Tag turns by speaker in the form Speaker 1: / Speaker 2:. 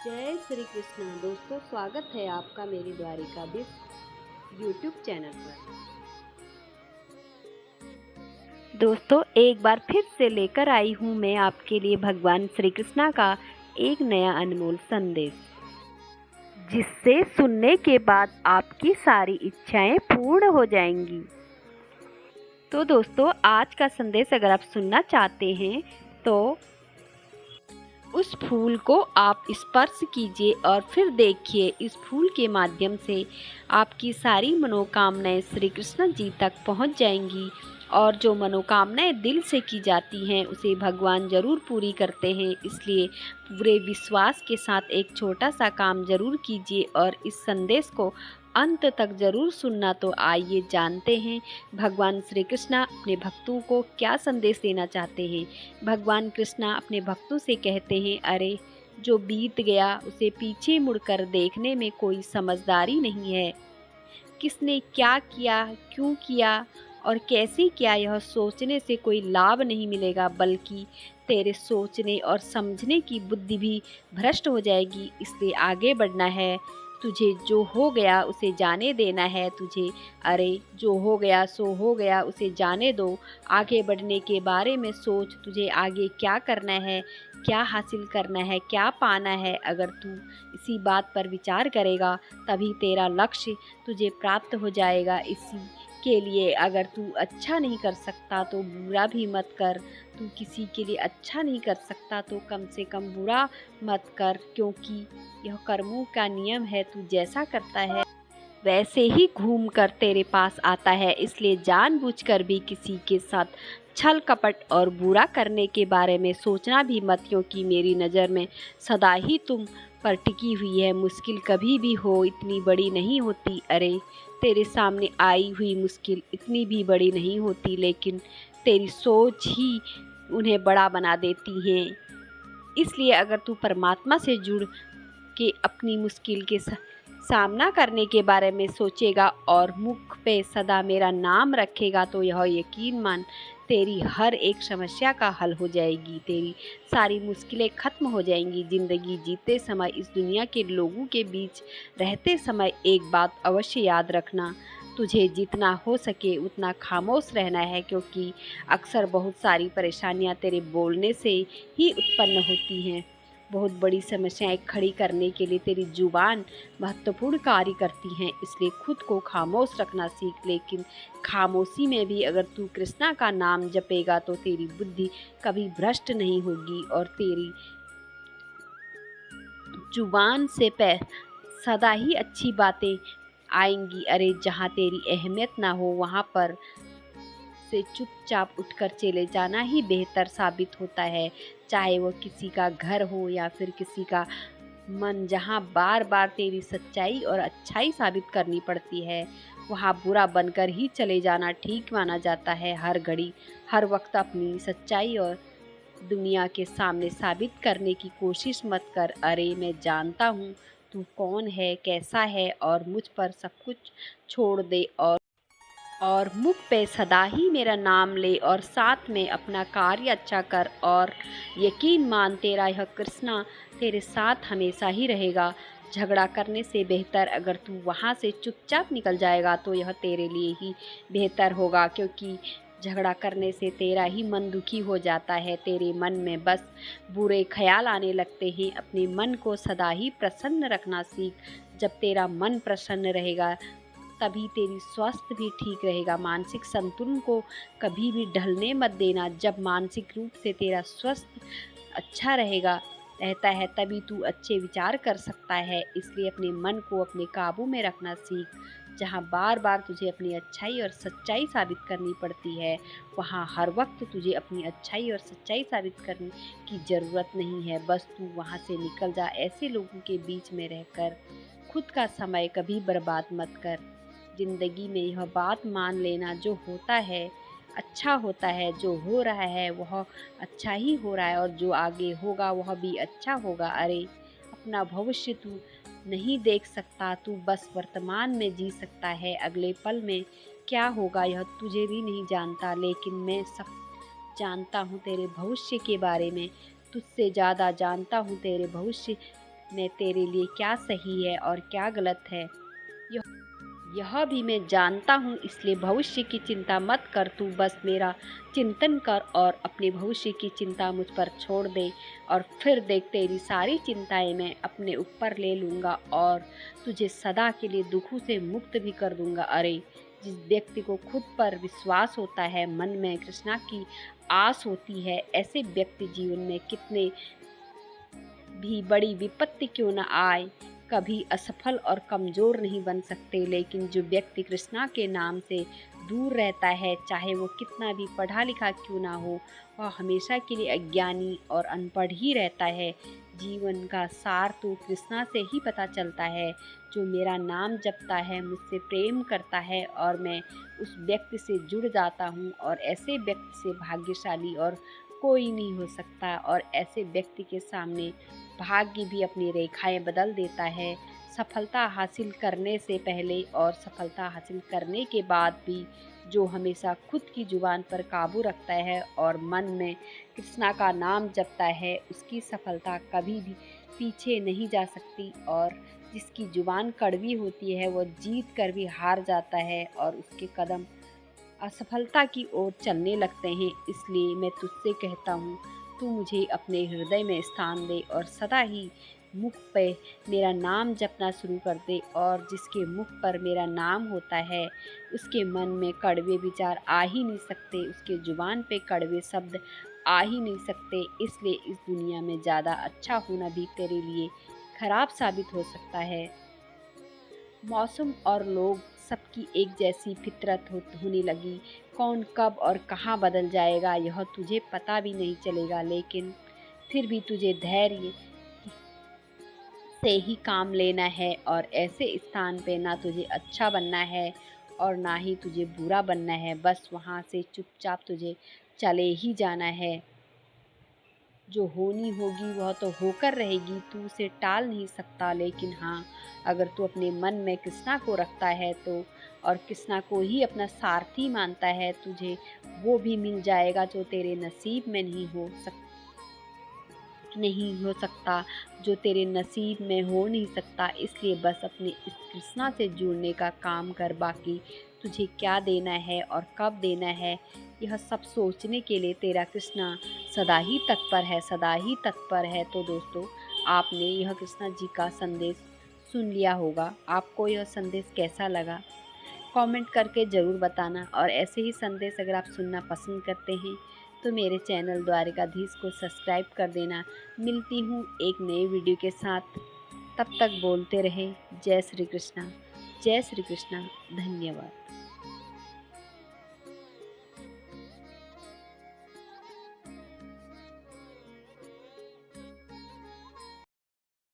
Speaker 1: जय श्री कृष्णा दोस्तों, स्वागत है आपका मेरी द्वारिकाधीश यूट्यूब चैनल पर। दोस्तों, एक बार फिर से लेकर आई हूँ मैं आपके लिए भगवान श्री कृष्णा का एक नया अनमोल संदेश, जिससे सुनने के बाद आपकी सारी इच्छाएं पूर्ण हो जाएंगी। तो दोस्तों, आज का संदेश अगर आप सुनना चाहते हैं तो उस फूल को आप स्पर्श कीजिए और फिर देखिए, इस फूल के माध्यम से आपकी सारी मनोकामनाएं श्री कृष्ण जी तक पहुंच जाएंगी। और जो मनोकामनाएं दिल से की जाती हैं उसे भगवान ज़रूर पूरी करते हैं। इसलिए पूरे विश्वास के साथ एक छोटा सा काम ज़रूर कीजिए और इस संदेश को अंत तक ज़रूर सुनना। तो आइए जानते हैं भगवान श्री कृष्णा अपने भक्तों को क्या संदेश देना चाहते हैं। भगवान कृष्णा अपने भक्तों से कहते हैं, अरे जो बीत गया उसे पीछे मुड़कर देखने में कोई समझदारी नहीं है। किसने क्या किया, क्यों किया और कैसे किया, यह सोचने से कोई लाभ नहीं मिलेगा, बल्कि तेरे सोचने और समझने की बुद्धि भी भ्रष्ट हो जाएगी। इसलिए आगे बढ़ना है तुझे। जो हो गया उसे जाने देना है तुझे। अरे जो हो गया सो हो गया, उसे जाने दो। आगे बढ़ने के बारे में सोच, तुझे आगे क्या करना है, क्या हासिल करना है, क्या पाना है। अगर तू इसी बात पर विचार करेगा तभी तेरा लक्ष्य तुझे प्राप्त हो जाएगा। इसी के लिए अगर तू अच्छा नहीं कर सकता तो बुरा भी मत कर। तू किसी के लिए अच्छा नहीं कर सकता तो कम से कम बुरा मत कर, क्योंकि यह कर्मों का नियम है। तू जैसा करता है वैसे ही घूम कर तेरे पास आता है। इसलिए जानबूझकर भी किसी के साथ छल कपट और बुरा करने के बारे में सोचना भी मत, क्योंकि मेरी नज़र में सदा ही तुम पर टिकी हुई है। मुश्किल कभी भी हो इतनी बड़ी नहीं होती। अरे तेरे सामने आई हुई मुश्किल इतनी भी बड़ी नहीं होती, लेकिन तेरी सोच ही उन्हें बड़ा बना देती है। इसलिए अगर तू परमात्मा से जुड़ के अपनी मुश्किल के सामना करने के बारे में सोचेगा और मुख पे सदा मेरा नाम रखेगा तो यह यकीन मान तेरी हर एक समस्या का हल हो जाएगी। तेरी सारी मुश्किलें खत्म हो जाएंगी। ज़िंदगी जीते समय, इस दुनिया के लोगों के बीच रहते समय एक बात अवश्य याद रखना, तुझे जितना हो सके उतना खामोश रहना है, क्योंकि अक्सर बहुत सारी परेशानियां तेरे बोलने से ही उत्पन्न होती हैं। बहुत बड़ी समस्याएं खड़ी करने के लिए तेरी जुबान महत्वपूर्ण कार्य करती हैं। इसलिए खुद को खामोश रखना सीख। लेकिन खामोशी में भी अगर तू कृष्णा का नाम जपेगा तो तेरी बुद्धि कभी भ्रष्ट नहीं होगी और तेरी जुबान से सदा ही अच्छी बातें आएंगी। अरे जहाँ तेरी अहमियत ना हो वहाँ पर से चुपचाप उठकर चले जाना ही बेहतर साबित होता है। चाहे वो किसी का घर हो या फिर किसी का मन, जहाँ बार बार तेरी सच्चाई और अच्छाई साबित करनी पड़ती है वहाँ बुरा बनकर ही चले जाना ठीक माना जाता है। हर घड़ी हर वक्त अपनी सच्चाई और दुनिया के सामने साबित करने की कोशिश मत कर। अरे मैं जानता हूँ तू कौन है, कैसा है, और मुझ पर सब कुछ छोड़ दे और मुख पे सदा ही मेरा नाम ले और साथ में अपना कार्य अच्छा कर। और यकीन मान, तेरा यह कृष्णा तेरे साथ हमेशा ही रहेगा। झगड़ा करने से बेहतर अगर तू वहाँ से चुपचाप निकल जाएगा तो यह तेरे लिए ही बेहतर होगा, क्योंकि झगड़ा करने से तेरा ही मन दुखी हो जाता है। तेरे मन में बस बुरे ख्याल आने लगते हैं। अपने मन को सदा ही प्रसन्न रखना सीख। जब तेरा मन प्रसन्न रहेगा तभी तेरी स्वास्थ्य भी ठीक रहेगा। मानसिक संतुलन को कभी भी ढलने मत देना। जब मानसिक रूप से तेरा स्वास्थ्य अच्छा रहता है तभी तू अच्छे विचार कर सकता है। इसलिए अपने मन को अपने काबू में रखना सीख। जहाँ बार बार तुझे अपनी अच्छाई और सच्चाई साबित करनी पड़ती है वहाँ हर वक्त तुझे अपनी अच्छाई और सच्चाई साबित करने की ज़रूरत नहीं है। बस तू वहाँ से निकल जा। ऐसे लोगों के बीच में रहकर खुद का समय कभी बर्बाद मत कर। ज़िंदगी में यह बात मान लेना, जो होता है अच्छा होता है, जो हो रहा है वह अच्छा ही हो रहा है और जो आगे होगा वह भी अच्छा होगा। अरे अपना भविष्य तू नहीं देख सकता, तू बस वर्तमान में जी सकता है। अगले पल में क्या होगा यह तुझे भी नहीं जानता, लेकिन मैं सब जानता हूँ तेरे भविष्य के बारे में। तुझसे ज़्यादा जानता हूँ तेरे भविष्य मैं तेरे लिए क्या सही है और क्या गलत है यह भी मैं जानता हूँ, इसलिए भविष्य की चिंता मत कर। तू बस मेरा चिंतन कर और अपने भविष्य की चिंता मुझ पर छोड़ दे, और फिर देख तेरी सारी चिंताएं मैं अपने ऊपर ले लूँगा और तुझे सदा के लिए दुखों से मुक्त भी कर दूँगा। अरे, जिस व्यक्ति को खुद पर विश्वास होता है, मन में कृष्णा की आस होती है, ऐसे व्यक्ति जीवन में कितने भी बड़ी विपत्ति क्यों न आए, कभी असफल और कमज़ोर नहीं बन सकते। लेकिन जो व्यक्ति कृष्णा के नाम से दूर रहता है, चाहे वो कितना भी पढ़ा लिखा क्यों ना हो, वह हमेशा के लिए अज्ञानी और अनपढ़ ही रहता है। जीवन का सार तो कृष्णा से ही पता चलता है। जो मेरा नाम जपता है, मुझसे प्रेम करता है और मैं उस व्यक्ति से जुड़ जाता हूँ, और ऐसे व्यक्ति से भाग्यशाली और कोई नहीं हो सकता। और ऐसे व्यक्ति के सामने भाग्य भी अपनी रेखाएं बदल देता है। सफलता हासिल करने से पहले और सफलता हासिल करने के बाद भी जो हमेशा खुद की जुबान पर काबू रखता है और मन में कृष्णा का नाम जपता है, उसकी सफलता कभी भी पीछे नहीं जा सकती। और जिसकी जुबान कड़वी होती है, वो जीत कर भी हार जाता है और उसके कदम असफलता की ओर चलने लगते हैं। इसलिए मैं तुझसे कहता हूँ, तू मुझे अपने हृदय में स्थान दे और सदा ही मुख पे मेरा नाम जपना शुरू कर दे। और जिसके मुख पर मेरा नाम होता है, उसके मन में कड़वे विचार आ ही नहीं सकते, उसके जुबान पे कड़वे शब्द आ ही नहीं सकते। इसलिए इस दुनिया में ज़्यादा अच्छा होना भी तेरे लिए खराब साबित हो सकता है। मौसम और लोग सबकी एक जैसी फितरत होने लगी। कौन कब और कहाँ बदल जाएगा, यह तुझे पता भी नहीं चलेगा। लेकिन फिर भी तुझे धैर्य से ही काम लेना है, और ऐसे स्थान पे ना तुझे अच्छा बनना है और ना ही तुझे बुरा बनना है। बस वहाँ से चुपचाप तुझे चले ही जाना है। जो होनी होगी वह तो होकर रहेगी, तू उसे टाल नहीं सकता। लेकिन हाँ, अगर तू अपने मन में कृष्णा को रखता है तो, और कृष्णा को ही अपना सारथी मानता है, तुझे वो भी मिल जाएगा जो तेरे नसीब में नहीं हो सकता, जो तेरे नसीब में हो नहीं सकता। इसलिए बस अपने इस कृष्णा से जुड़ने का काम कर। बाकी तुझे क्या देना है और कब देना है, यह सब सोचने के लिए तेरा कृष्णा सदा ही तत्पर है, सदा ही तत्पर है। तो दोस्तों, आपने यह कृष्णा जी का संदेश सुन लिया होगा। आपको यह संदेश कैसा लगा, कमेंट करके ज़रूर बताना। और ऐसे ही संदेश अगर आप सुनना पसंद करते हैं तो मेरे चैनल द्वारिकाधीश को सब्सक्राइब कर देना। मिलती हूँ एक नए वीडियो के साथ, तब तक बोलते रहे जय श्री कृष्णा, जय श्री कृष्णा। धन्यवाद।